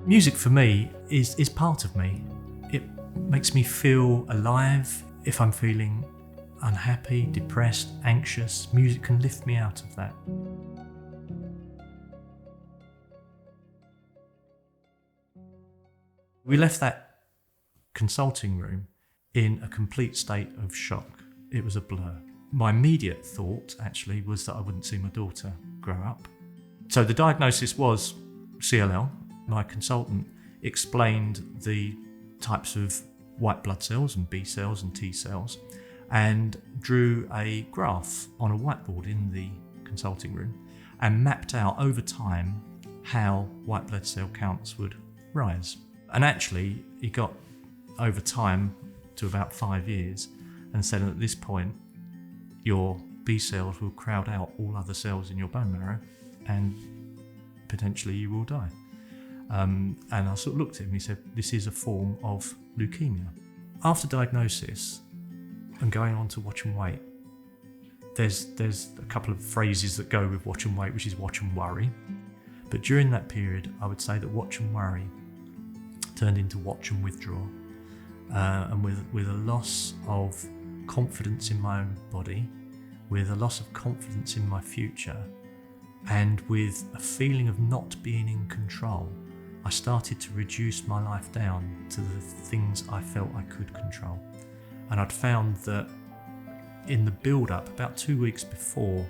Music for me is part of me. It makes me feel alive. If I'm feeling unhappy, depressed, anxious, music can lift me out of that. We left that consulting room in a complete state of shock. It was a blur. My immediate thought actually was that I wouldn't see my daughter grow up. So the diagnosis was CLL. My consultant explained the types of white blood cells and B cells and T cells and drew a graph on a whiteboard in the consulting room and mapped out over time how white blood cell counts would rise. And actually, he got over time to about 5 years and said at this point, your B cells will crowd out all other cells in your bone marrow and potentially you will die. And I sort of looked at him and he said, this is a form of leukemia. After diagnosis and going on to watch and wait, there's a couple of phrases that go with watch and wait, which is watch and worry. But during that period, I would say that watch and worry turned into watch and withdraw. And with a loss of confidence in my own body, with a loss of confidence in my future, and with a feeling of not being in control, I started to reduce my life down to the things I felt I could control. And I'd found that in the build-up, about 2 weeks before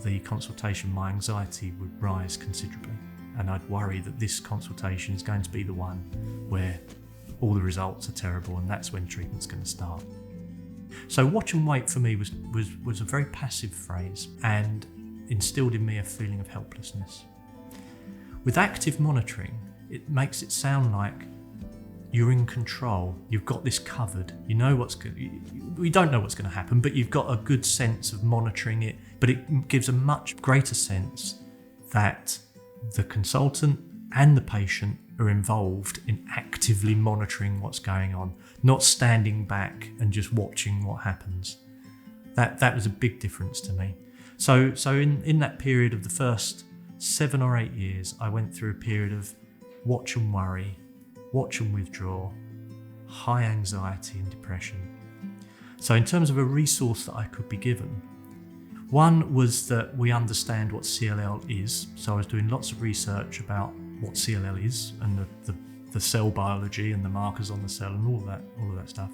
the consultation, my anxiety would rise considerably. And I'd worry that this consultation is going to be the one where all the results are terrible and that's when treatment's going to start. So watch and wait for me was a very passive phrase and instilled in me a feeling of helplessness. With active monitoring, it makes it sound like you're in control, you've got this covered, you know what's good. We don't know what's going to happen, but you've got a good sense of monitoring it, but it gives a much greater sense that the consultant and the patient are involved in actively monitoring what's going on, not standing back and just watching what happens. That was a big difference to me. So in that period of the first 7 or 8 years, I went through a period of watch and worry, watch and withdraw, high anxiety and depression. So in terms of a resource that I could be given, one was that we understand what CLL is. So I was doing lots of research about what CLL is and the cell biology and the markers on the cell and all of that stuff.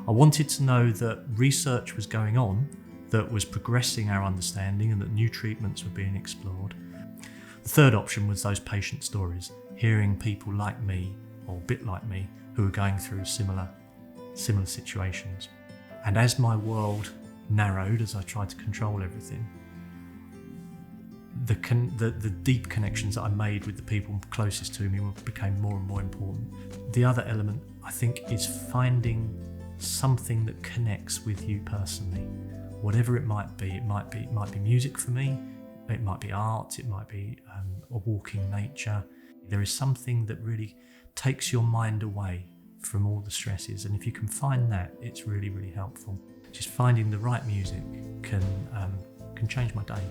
I wanted to know that research was going on that was progressing our understanding and that new treatments were being explored. The third option was those patient stories, hearing people like me or a bit like me who were going through similar situations. And as my world narrowed, as I tried to control everything, the deep connections that I made with the people closest to me became more and more important. The other element, I think, is finding something that connects with you personally, whatever it might be. It might be music for me, it might be art, it might be a walk in nature. There is something that really takes your mind away from all the stresses, and if you can find that, it's really, really helpful. Just finding the right music can change my day.